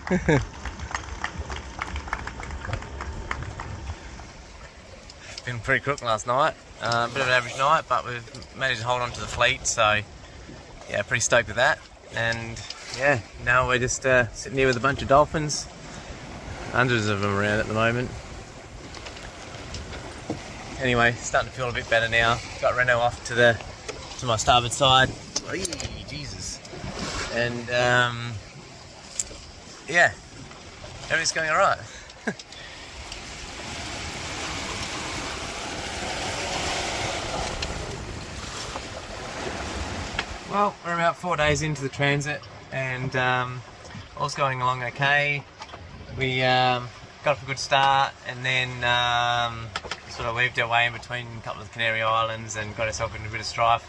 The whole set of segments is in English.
Been pretty crook last night. Bit of an average night, but we've managed to hold on to the fleet, so yeah, pretty stoked with that. And yeah, now we're just sitting here with a bunch of dolphins. Hundreds of them around at the moment. Anyway, starting to feel a bit better now. Got Reno off to my starboard side. Oy, Jesus. And yeah, everything's going alright. Well, we're about 4 days into the Transat, and all's going along okay. We got off a good start, and then sort of weaved our way in between a couple of the Canary Islands and got ourselves into a bit of strife.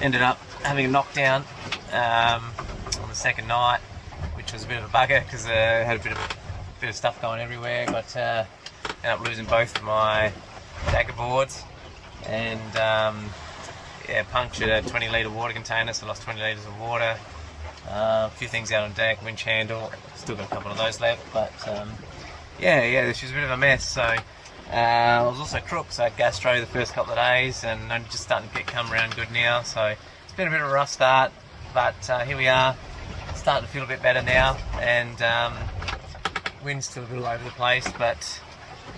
Ended up having a knockdown on the second night, which was a bit of a bugger because I had a bit of stuff going everywhere. Ended up losing both of my dagger boards, and yeah, punctured a 20 litre water container, so lost 20 litres of water. A few things out on deck, winch handle, still got a couple of those left, but yeah, this was a bit of a mess. So I was also crook, so I had gastro the first couple of days, and I'm just starting to come around good now. So it's been a bit of a rough start, but here we are, starting to feel a bit better now, and wind's still a little over the place, but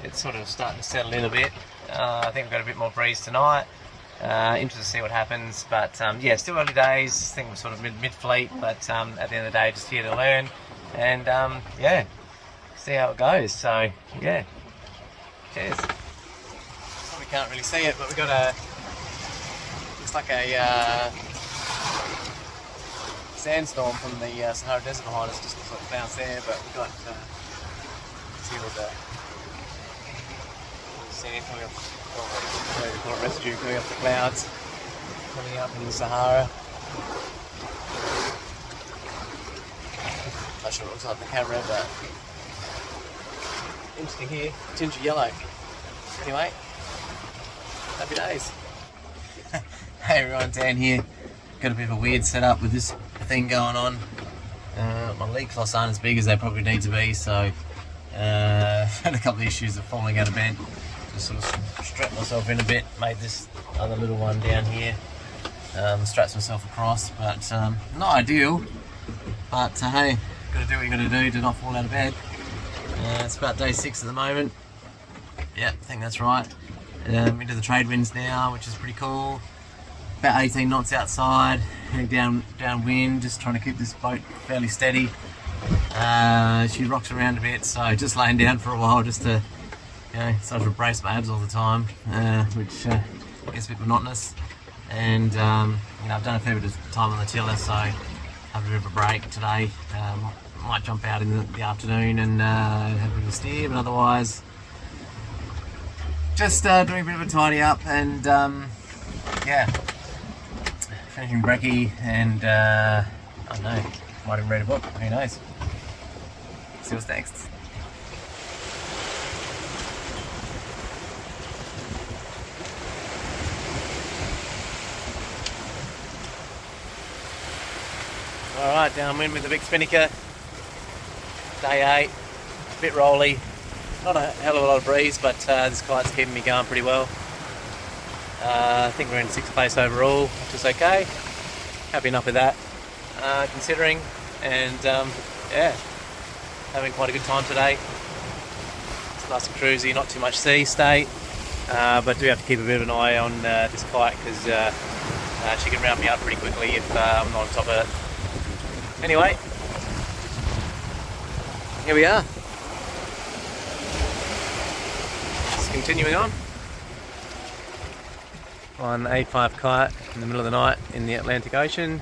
it's sort of starting to settle in a bit. I think we've got a bit more breeze tonight. Interested to see what happens, but yeah, still early days. I think we're sort of mid-fleet, but at the end of the day, just here to learn, and yeah, see how it goes. So yeah, cheers. Probably can't really see it, but we've got looks like a sandstorm from the Sahara Desert behind us, just sort of bounce there, but we've got see all the sand coming up. Residue going up the clouds, coming up in the Sahara. Not sure what it looks like on the camera, but interesting here. Ginger yellow. Anyway, happy days. Hey everyone, Dan here. Got a bit of a weird setup with this thing going on. My lead cloths aren't as big as they probably need to be, so had a couple of issues of falling out of bed. Just sort of strapped myself in a bit, made this other little one down here, strapped myself across, but not ideal, but hey, gotta do what you gotta do to not fall out of bed. It's about day 6 at the moment. Yeah, I think that's right. Into the trade winds now, which is pretty cool. About 18 knots outside, heading downwind, just trying to keep this boat fairly steady. She rocks around a bit, so just laying down for a while just to sort of brace my abs all the time, which gets a bit monotonous. And I've done a fair bit of time on the tiller, so have a bit of a break today. Might jump out in the afternoon and have a bit of a steer, but otherwise just doing a bit of a tidy up, and yeah, finishing brekkie, and I don't know, might even read a book, who knows. See what's next. Alright, downwind with the big spinnaker. Day 8, a bit rolly. Not a hell of a lot of breeze, but this kite's keeping me going pretty well. I think we're in 6th place overall, which is okay. Happy enough with that, considering. And yeah, having quite a good time today. It's nice and cruisy, not too much sea state, but do have to keep a bit of an eye on this kite, because she can round me up pretty quickly if I'm not on top of it. Anyway, here we are. Just continuing on. On an A5 kite in the middle of the night in the Atlantic Ocean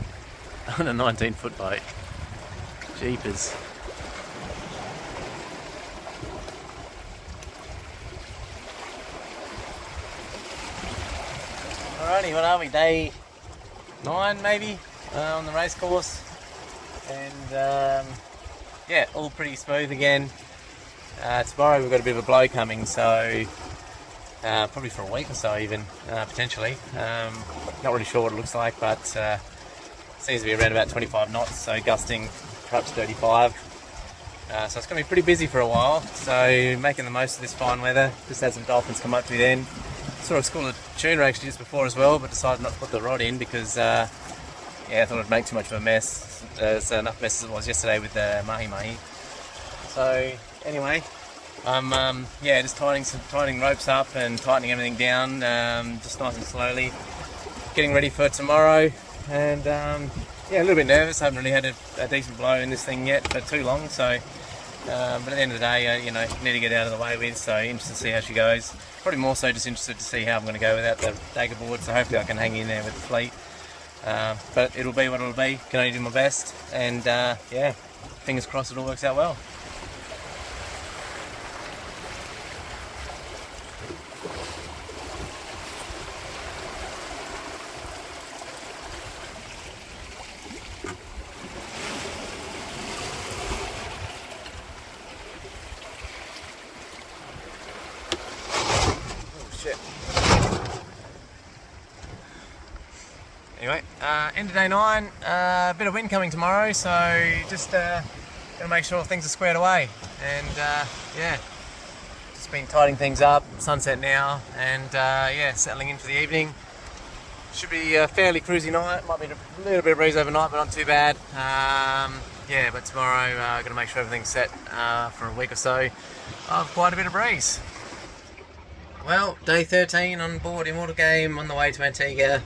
on a 19-foot boat. Jeepers. Alrighty, what are we? Day 9 maybe on the race course. And yeah, all pretty smooth again. Tomorrow we've got a bit of a blow coming, so probably for a week or so even, potentially. Not really sure what it looks like, but seems to be around about 25 knots, so gusting perhaps 35. So it's going to be pretty busy for a while, so making the most of this fine weather. Just had some dolphins come up to me then. Saw a school of tuna actually just before as well, but decided not to put the rod in because I thought it'd make too much of a mess. There's enough mess as it was yesterday with the mahi. So anyway, I'm just tightening ropes up and tightening everything down, just nice and slowly, getting ready for tomorrow. And a little bit nervous. I haven't really had a decent blow in this thing yet for too long. So, but at the end of the day, need to get out of the way with. So interested to see how she goes. Probably more so just interested to see how I'm going to go without the dagger board. So hopefully I can hang in there with the fleet. But it'll be what it'll be. Can only do my best. And fingers crossed it all works out well. Anyway, end of day 9, a bit of wind coming tomorrow, so just going to make sure things are squared away. And just been tidying things up, sunset now, and settling in for the evening. Should be a fairly cruisy night, might be a little bit of breeze overnight, but not too bad. But tomorrow going to make sure everything's set for a week or so of quite a bit of breeze. Well, day 13 on board Immortal Game, on the way to Antigua.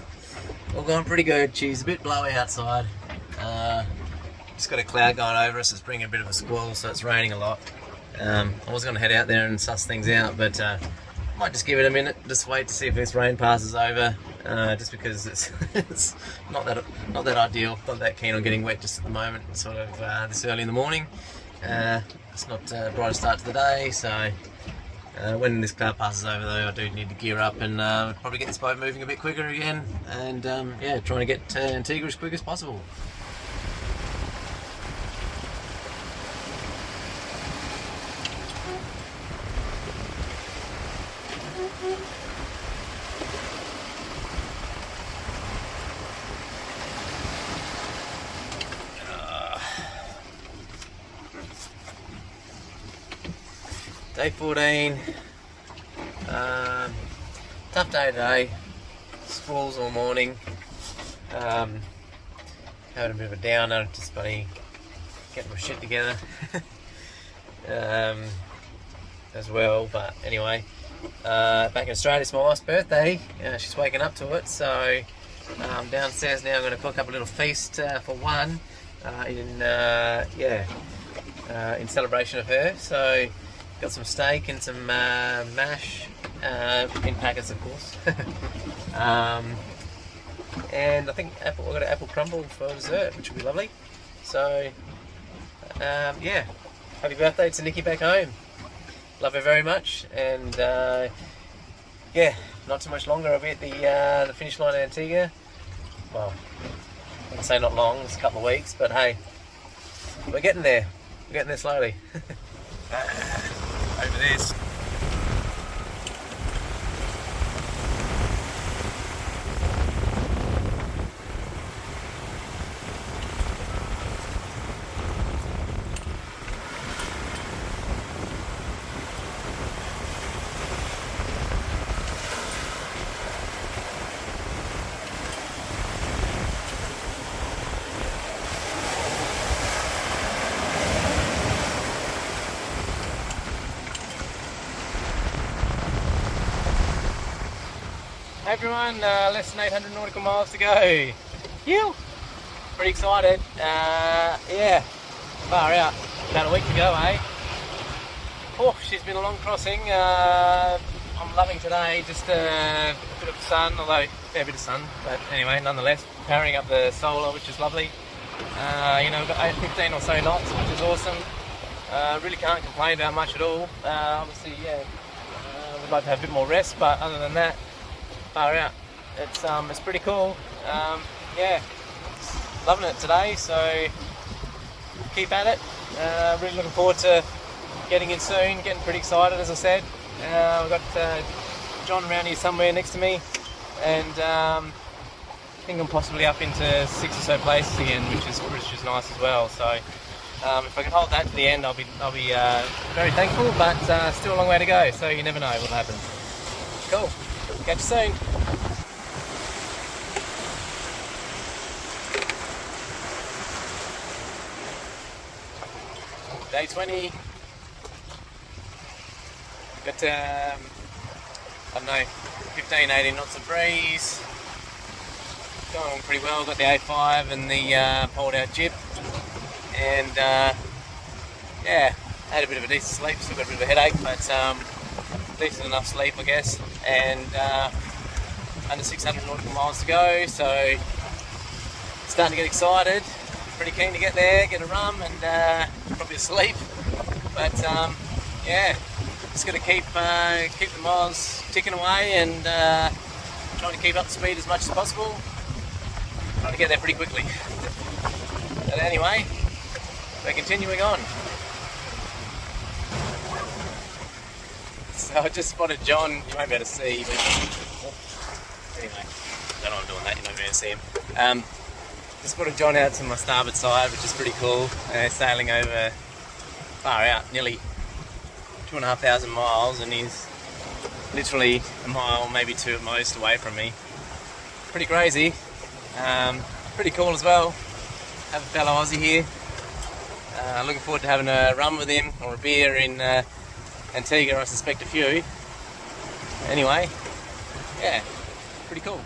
All going pretty good. She's a bit blowy outside. Just got a cloud going over us. It's bringing a bit of a squall, so it's raining a lot. I was going to head out there and suss things out, but might just give it a minute. Just wait to see if this rain passes over. Just because it's not that ideal. Not that keen on getting wet just at the moment. Sort of this early in the morning. It's not the brightest start to the day, so. When this cloud passes over though, I do need to gear up and probably get this boat moving a bit quicker again, and trying to get to Antigua as quick as possible. Day 14, tough day today, squalls all morning, having a bit of a downer, just getting my shit together as well, but anyway, back in Australia, it's my wife's birthday, she's waking up to it, so downstairs now I'm going to cook up a little feast for one, in celebration of her, so got some steak and some mash, in packets of course. And I think we've got an apple crumble for dessert, which will be lovely. So, happy birthday to Nikki back home. Love her very much, and not too much longer. I'll be at the finish line in Antigua. Well, I can say not long, it's a couple of weeks, but hey, we're getting there. We're getting there slowly. Over this. Hey everyone, less than 800 nautical miles to go. Phew! Pretty excited. Far out. About a week to go, eh? Oh, she's been a long crossing. I'm loving today. Just a bit of sun, although a fair bit of sun. But anyway, nonetheless, powering up the solar, which is lovely. We've got 15 or so knots, which is awesome. Really can't complain about much at all. Obviously, we'd like to have a bit more rest, but other than that, far out. It's pretty cool. Loving it today, so keep at it. Really looking forward to getting in soon, getting pretty excited as I said. We've got John around here somewhere next to me, and I think I'm possibly up into 6 or so places again, which is nice as well. So If I can hold that to the end, I'll be very thankful. But still a long way to go, so you never know what'll happen. Cool. Catch you soon. Day 20. Got I don't know, 15, 18 knots of breeze. Going pretty well. Got the A5 and the pulled out jib, and yeah, had a bit of a decent sleep. Still got a bit of a headache, but decent enough sleep, I guess. And under 600 nautical miles to go, so starting to get excited. Pretty keen to get there, get a rum, and probably a sleep. But yeah, just got to keep the miles ticking away and trying to keep up the speed as much as possible. Trying to get there pretty quickly. But anyway, we're continuing on. So I just spotted John. You won't be able to see, but anyway, I don't know I'm doing that. You won't be able to see him. Just spotted John out to my starboard side, which is pretty cool. Sailing over far out, nearly 2,500 miles, and he's literally a mile, maybe two at most, away from me. Pretty crazy. Pretty cool as well. Have a fellow Aussie here. Looking forward to having a rum with him, or a beer in Antigua. I suspect a few. Anyway, yeah, pretty cool.